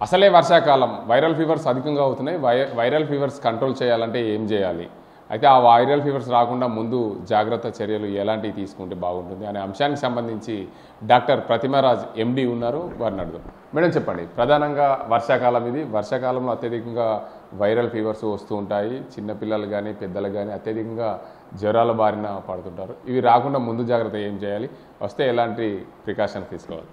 అసలే వర్షాకాలం viral fevers అధికంగా అవుతున్నాయి. వైరల్ ఫీవర్స్ కంట్రోల్ చేయాలంటే ఏం చేయాలి? అయితే ఆ వైరల్ ఫీవర్స్ రాకుండా ముందు జాగ్రత్త చర్యలు ఎలాంటివి తీసుకుంటే బాగుంటుంది అనే అంశానికి సంబంధించి డాక్టర్ ప్రతిమరాజ్ ఎండి ఉన్నారు, వారిని అడుగుదాం. మేడం చెప్పండి, ప్రధానంగా వర్షాకాలం ఇది. వర్షాకాలంలో అత్యధికంగా వైరల్ ఫీవర్స్ వస్తూ ఉంటాయి. చిన్నపిల్లలు కానీ పెద్దలు కానీ అత్యధికంగా జ్వరాల బారిన పడుతుంటారు. ఇవి రాకుండా ముందు జాగ్రత్త ఏం చేయాలి, వస్తే ఎలాంటి ప్రికాషన్స్ తీసుకోవాలి?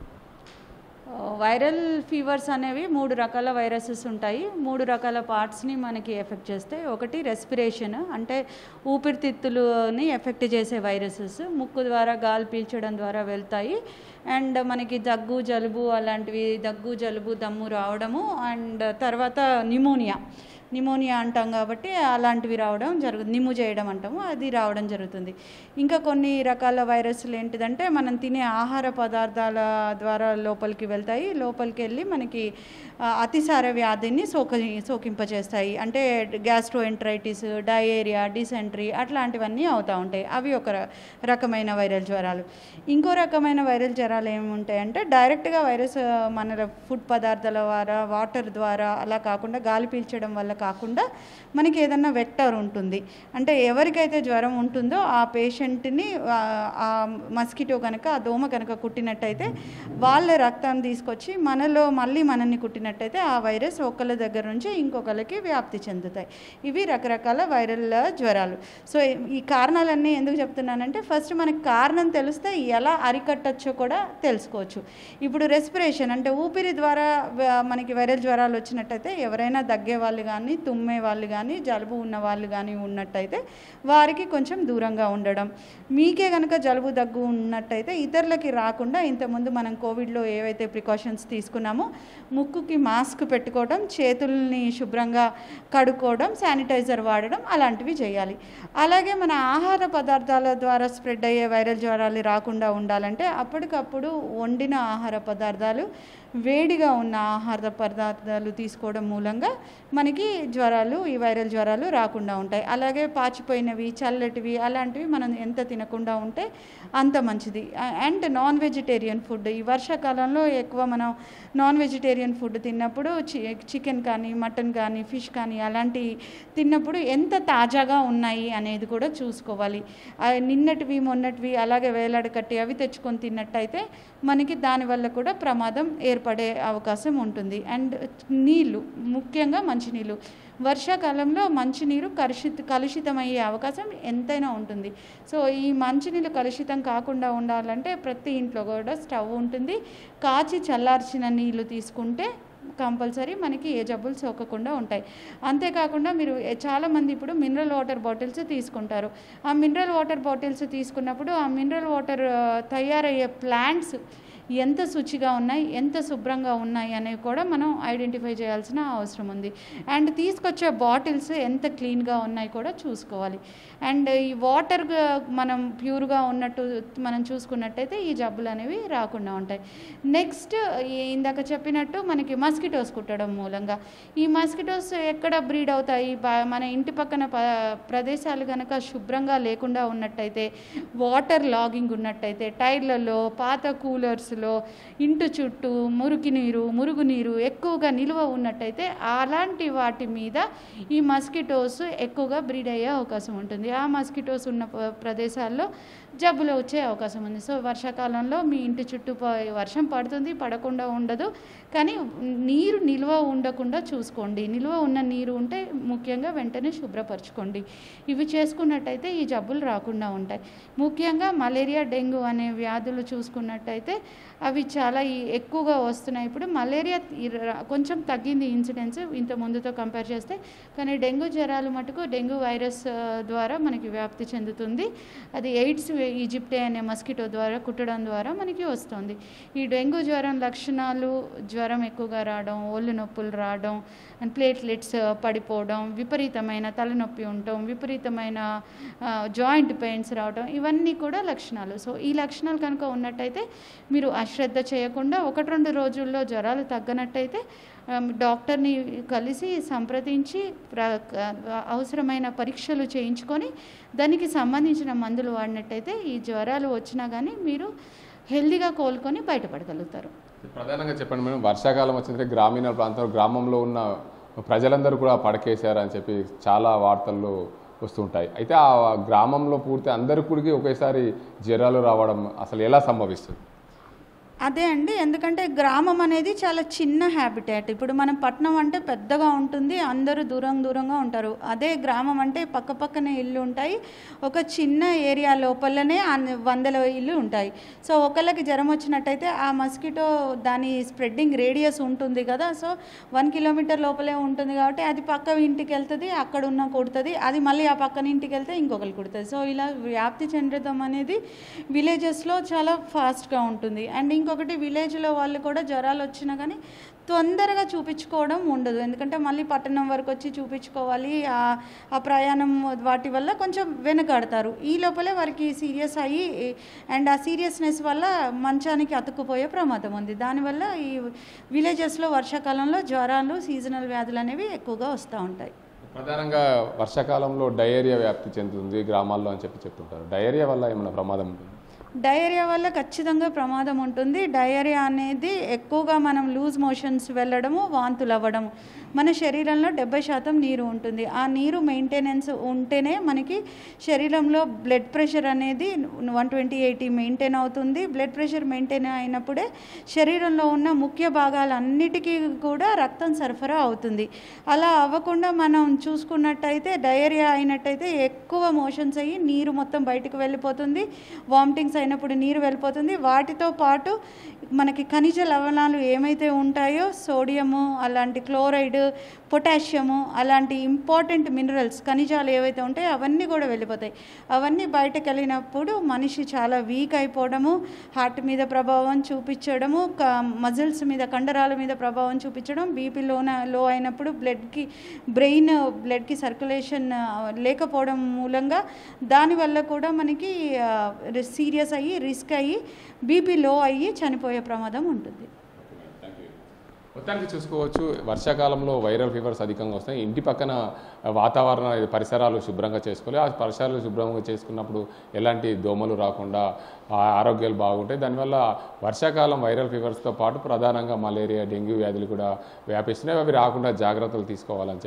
వైరల్ ఫీవర్స్ అనేవి 3 రకాల వైరసెస్ ఉంటాయి. 3 రకాల పార్ట్స్ని మనకి ఎఫెక్ట్ చేస్తాయి. ఒకటి రెస్పిరేషన్, అంటే ఊపిరితిత్తులని ఎఫెక్ట్ చేసే వైరసెస్ ముక్కు ద్వారా గాలి పీల్చడం ద్వారా వెళ్తాయి. అండ్ మనకి దగ్గు జలుబు అలాంటివి, దగ్గు జలుబు దమ్ము రావడము, అండ్ తర్వాత నిమోనియా అంటాం కాబట్టి అలాంటివి రావడం జరుగుతుంది. నిమ్ము చేయడం అంటాము, అది రావడం జరుగుతుంది. ఇంకా కొన్ని రకాల వైరస్లు ఏంటిదంటే మనం తినే ఆహార పదార్థాల ద్వారా లోపలికి వెళ్తాయి. లోపలికి వెళ్ళి మనకి అతిసార వ్యాధిని సోకింపజేస్తాయి. అంటే గ్యాస్ట్రోఎంట్రైటిస్, డయేరియా, డిసెంట్రీ అట్లాంటివన్నీ అవుతూ ఉంటాయి. అవి ఒక రకమైన వైరల్ జ్వరాలు. ఇంకో రకమైన వైరల్ జ్వరాలు ఏముంటాయంటే డైరెక్ట్గా వైరస్ మన ఫుడ్ పదార్థాల ద్వారా, వాటర్ ద్వారా అలా కాకుండా గాలి పీల్చడం వల్ల కాకుండా మనకి ఏదన్నా వెక్టర్ ఉంటుంది. అంటే ఎవరికైతే జ్వరం ఉంటుందో ఆ పేషెంట్ని ఆ మస్కిటో కనుక, ఆ దోమ కనుక కుట్టినట్టయితే వాళ్ళ రక్తాన్ని తీసుకొచ్చి మళ్ళీ మనల్ని కుట్టినట్టయితే ఆ వైరస్ ఒకళ్ళ దగ్గర నుంచి ఇంకొకళ్ళకి వ్యాప్తి చెందుతాయి. ఇవి రకరకాల వైరల్ జ్వరాలు. సో ఈ కారణాలన్నీ ఎందుకు చెప్తున్నానంటే ఫస్ట్ మనకి కారణం తెలిస్తే ఎలా అరికట్టచ్చో కూడా తెలుసుకోవచ్చు. ఇప్పుడు రెస్పిరేషన్ అంటే ఊపిరి ద్వారా మనకి వైరల్ జ్వరాలు వచ్చినట్టయితే ఎవరైనా దగ్గే వాళ్ళు కానీ, తుమ్మే వాళ్ళు కానీ, జలుబు ఉన్న వాళ్ళు కానీ ఉన్నట్టయితే వారికి కొంచెం దూరంగా ఉండడం. మీకే కనుక జలుబు దగ్గు ఉన్నట్టయితే ఇతరులకి రాకుండా ఇంతకుముందు మనం కోవిడ్లో ఏవైతే ప్రికాషన్స్ తీసుకున్నామో ముక్కుకి మాస్క్ పెట్టుకోవడం, చేతుల్ని శుభ్రంగా కడుక్కోవడం, శానిటైజర్ వాడడం అలాంటివి చేయాలి. అలాగే మన ఆహార పదార్థాల ద్వారా స్ప్రెడ్ అయ్యే వైరల్ జ్వరాలు రాకుండా ఉండాలంటే అప్పటికప్పుడు వండిన ఆహార పదార్థాలు, వేడిగా ఉన్న ఆహార పదార్థాలు తీసుకోవడం మూలంగా మనకి ఈ వైరల్ జ్వరాలు రాకుండా ఉంటాయి. అలాగే పాచిపోయినవి, చల్లటివి అలాంటివి మనం ఎంత తినకుండా ఉంటే అంత మంచిది. అండ్ నాన్ వెజిటేరియన్ ఫుడ్, ఈ వర్షాకాలంలో ఎక్కువ మనం నాన్ వెజిటేరియన్ ఫుడ్ తిన్నప్పుడు చికెన్ కానీ, మటన్ కానీ, ఫిష్ కానీ అలాంటి తిన్నప్పుడు ఎంత తాజాగా ఉన్నాయి అనేది కూడా చూసుకోవాలి. నిన్నటివి మొన్నటివి అలాగే వేలాడకట్టి అవి తెచ్చుకొని తిన్నట్టయితే మనకి దానివల్ల కూడా ప్రమాదం ఏర్పడే అవకాశం ఉంటుంది. అండ్ నీళ్ళు, ముఖ్యంగా మంచినీళ్ళు. వర్షాకాలంలో మంచినీరు కలుషితమయ్యే అవకాశం ఎంతైనా ఉంటుంది. సో ఈ మంచినీళ్ళు కలుషితం కాకుండా ఉండాలంటే ప్రతి ఇంట్లో కూడా స్టవ్ ఉంటుంది. కాచి చల్లార్చిన నీళ్ళు తీసుకుంటే కంపల్సరీ మనకి ఏ జబ్బులు సోకకుండా ఉంటాయి. అంతేకాకుండా మీరు చాలామంది ఇప్పుడు మినరల్ వాటర్ బాటిల్స్ తీసుకుంటారు. ఆ మినరల్ వాటర్ బాటిల్స్ తీసుకున్నప్పుడు ఆ మినరల్ వాటర్ తయారయ్యే ప్లాంట్స్ ఎంత శుచిగా ఉన్నాయి, ఎంత శుభ్రంగా ఉన్నాయి అనేవి కూడా మనం ఐడెంటిఫై చేయాల్సిన అవసరం ఉంది. అండ్ తీసుకొచ్చే బాటిల్స్ ఎంత క్లీన్గా ఉన్నాయి కూడా చూసుకోవాలి. అండ్ ఈ వాటర్ మనం ప్యూర్గా ఉన్నట్టు మనం చూసుకున్నట్టయితే ఈ జబ్బులు అనేవి రాకుండా ఉంటాయి. నెక్స్ట్ ఇందాక చెప్పినట్టు మనకి మస్కిటోస్ కుట్టడం మూలంగా ఈ మస్కిటోస్ ఎక్కడ బ్రీడ్ అవుతాయి? మన ఇంటి పక్కన ప్రదేశాలు కనుక శుభ్రంగా లేకుండా ఉన్నట్టయితే, వాటర్ లాగింగ్ ఉన్నట్టయితే, టైర్లలో, పాత కూలర్స్, ఇంటి చుట్టూ మురుగునీరు ఎక్కువగా నిల్వ ఉన్నట్టయితే అలాంటి వాటి మీద ఈ మస్కిటోస్ ఎక్కువగా బ్రీడ్ అయ్యే అవకాశం ఉంటుంది. ఆ మస్కిటోస్ ఉన్న ప్రదేశాల్లో జబ్బులు వచ్చే అవకాశం ఉంది. సో వర్షాకాలంలో మీ ఇంటి చుట్టూ వర్షం పడుతుంది, పడకుండా ఉండదు, కానీ నీరు నిల్వ ఉండకుండా చూసుకోండి. నిల్వ ఉన్న నీరు ఉంటే ముఖ్యంగా వెంటనే శుభ్రపరచుకోండి. ఇవి చేసుకున్నట్టయితే ఈ జబ్బులు రాకుండా ఉంటాయి. ముఖ్యంగా మలేరియా, డెంగ్యూ అనే వ్యాధులు చూసుకున్నట్టయితే అవి చాలా ఎక్కువగా వస్తున్నాయి. ఇప్పుడు మలేరియా కొంచెం తగ్గింది ఇన్సిడెన్స్ ఇంత ముందుతో కంపేర్ చేస్తే, కానీ డెంగ్యూ జ్వరాలు మటుకు డెంగ్యూ వైరస్ ద్వారా మనకి వ్యాప్తి చెందుతుంది. అది ఎయిడ్స్ ఈజిప్టే అనే మస్కిటో ద్వారా కుట్టడం ద్వారా మనకి వస్తుంది. ఈ డెంగ్యూ జ్వరం లక్షణాలు జ్వరం ఎక్కువగా రావడం, ఒళ్ళు నొప్పులు రావడం, ప్లేట్లెట్స్ పడిపోవడం, విపరీతమైన తలనొప్పి ఉండటం, విపరీతమైన జాయింట్ పెయిన్స్ రావడం, ఇవన్నీ కూడా లక్షణాలు. సో ఈ లక్షణాలు కనుక ఉన్నట్టయితే మీరు అశ్రద్ధ చేయకుండా 1-2 రోజుల్లో జ్వరాలు తగ్గనట్టయితే డాక్టర్ని కలిసి సంప్రదించి అవసరమైన పరీక్షలు చేయించుకొని దానికి సంబంధించిన మందులు వాడినట్టయితే ఈ జ్వరాలు వచ్చినా కానీ మీరు హెల్దీగా కోలుకొని బయటపడగలుగుతారు. ప్రధానంగా చెప్పండి మేడం, వర్షాకాలం వచ్చిందంటే గ్రామీణ ప్రాంతాల్లో గ్రామంలో ఉన్న ప్రజలందరూ కూడా పడకేశారని చెప్పి చాలా వార్తల్లో వస్తుంటాయి. అయితే ఆ గ్రామంలో పూర్తి అందరి కూడికి ఒకేసారి జ్వరాలు రావడం అసలు ఎలా సంభవిస్తుంది? అదే అండి, ఎందుకంటే గ్రామం అనేది చాలా చిన్న హ్యాబిటేట్. ఇప్పుడు మనం పట్టణం అంటే పెద్దగా ఉంటుంది, అందరూ దూరంగా ఉంటారు. అదే గ్రామం అంటే పక్కనే ఇల్లు ఉంటాయి, ఒక చిన్న ఏరియా లోపలనే వందల ఇల్లు ఉంటాయి. సో ఒకళ్ళకి జ్వరం వచ్చినట్టయితే ఆ మస్కిటో దాని స్ప్రెడ్డింగ్ రేడియస్ ఉంటుంది కదా, సో 1 కిలోమీటర్ లోపలే ఉంటుంది కాబట్టి అది పక్క ఇంటికి వెళ్తుంది, అక్కడ ఉన్న కుడుతుంది, అది మళ్ళీ ఆ పక్కన ఇంటికి వెళ్తే ఇంకొకరు కుడుతుంది. సో ఇలా వ్యాప్తి చెందడం అనేది విలేజెస్లో చాలా ఫాస్ట్గా ఉంటుంది. అండ్ ఇంకొకటి, విలేజ్లో వాళ్ళు కూడా జ్వరాలు వచ్చినా కానీ తొందరగా చూపించుకోవడం ఉండదు, ఎందుకంటే మళ్ళీ పట్టణం వరకు వచ్చి చూపించుకోవాలి, ఆ ప్రయాణం వాటి వల్ల కొంచెం వెనకాడతారు. ఈ లోపలే వారికి సీరియస్ అయ్యి అండ్ ఆ సీరియస్నెస్ వల్ల మంచానికి అతుక్కుపోయే ప్రమాదం ఉంది. దానివల్ల ఈ విలేజెస్లో వర్షాకాలంలో జ్వరాలు, సీజనల్ వ్యాధులు అనేవి ఎక్కువగా వస్తూ ఉంటాయి. ప్రధానంగా వర్షాకాలంలో డయేరియా వ్యాప్తి చెందుతుంది గ్రామాల్లో అని చెప్తుంటారు. డయేరియా వల్ల ఏమైనా ప్రమాదం ఉంటుంది? డయేరియా వల్ల ఖచ్చితంగా ప్రమాదం ఉంటుంది. డయేరియా అనేది ఎక్కువగా మనం లూజ్ మోషన్స్ వెళ్ళడము, వాంతులు అవ్వడము. మన శరీరంలో 70% నీరు ఉంటుంది. ఆ నీరు మెయింటెనెన్స్ ఉంటేనే మనకి శరీరంలో బ్లడ్ ప్రెషర్ అనేది 120/80 మెయింటైన్ అవుతుంది. బ్లడ్ ప్రెషర్ మెయింటైన్ అయినప్పుడే శరీరంలో ఉన్న ముఖ్య భాగాలన్నిటికీ కూడా రక్తం సరఫరా అవుతుంది. అలా అవ్వకుండా మనం చూసుకున్నట్టయితే, డయేరియా అయినట్టయితే ఎక్కువ మోషన్స్ అయ్యి నీరు మొత్తం బయటకు వెళ్ళిపోతుంది, వామిటింగ్స్ అయినప్పుడు నీరు వెళ్ళిపోతుంది. వాటితో పాటు మనకి ఖనిజ లవణాలు ఏమైతే ఉంటాయో, సోడియము, అలాంటి క్లోరైడ్, పొటాషియము, అలాంటి ఇంపార్టెంట్ మినరల్స్, ఖనిజాలు ఏవైతే ఉంటాయో అవన్నీ కూడా వెళ్ళిపోతాయి. అవన్నీ బయటకు వెళ్ళినప్పుడు మనిషి చాలా వీక్ అయిపోవడము, హార్ట్ మీద ప్రభావం చూపించడము, మజిల్స్ మీద, కండరాల మీద ప్రభావం చూపించడం, బీపీ లో అయినప్పుడు బ్రెయిన్కి సర్క్యులేషన్ లేకపోవడం మూలంగా దానివల్ల కూడా మనకి సీరియస్ అయ్యి, రిస్క్ అయ్యి, బీపీ లో అయ్యి చనిపోయే ప్రమాదం ఉంటుంది. మొత్తానికి చూసుకోవచ్చు, వర్షాకాలంలో వైరల్ ఫీవర్స్ అధికంగా వస్తాయి. ఇంటి పక్కన వాతావరణ పరిసరాలు శుభ్రంగా చేసుకోవాలి. ఆ పరిసరాలు శుభ్రంగా చేసుకున్నప్పుడు ఎలాంటి దోమలు రాకుండా ఆరోగ్యాలు బాగుంటాయి. దానివల్ల వర్షాకాలం వైరల్ ఫీవర్స్తో పాటు ప్రధానంగా మలేరియా, డెంగ్యూ వ్యాధులు కూడా వ్యాపిస్తున్నాయి. అవి రాకుండా జాగ్రత్తలు తీసుకోవాలని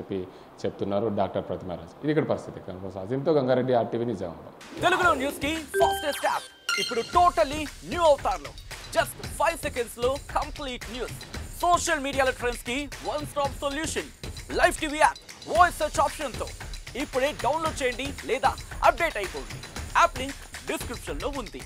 చెప్తున్నారు డాక్టర్ ప్రతిమారాజ్. ఇది ఇక్కడ పరిస్థితి. అజింతో గంగారెడ్డి, RTV నిజామాబాద్. తెలుగులో న్యూస్ కి ఫాస్టెస్ట్ యాప్ ఇప్పుడు టోటలీ న్యూ అవతార్లో. జస్ట్ 5 seconds లో కంప్లీట్ న్యూస్, సోషల్ మీడియాల ట్రెండ్స్ కి one stop solution, live TV app, voice search option తో ఇప్పుడే డౌన్లోడ్ చేయండి లేదా అప్డేట్ అయిపోండి. యాప్ లింక్ డిస్క్రిప్షన్ లో ఉంది.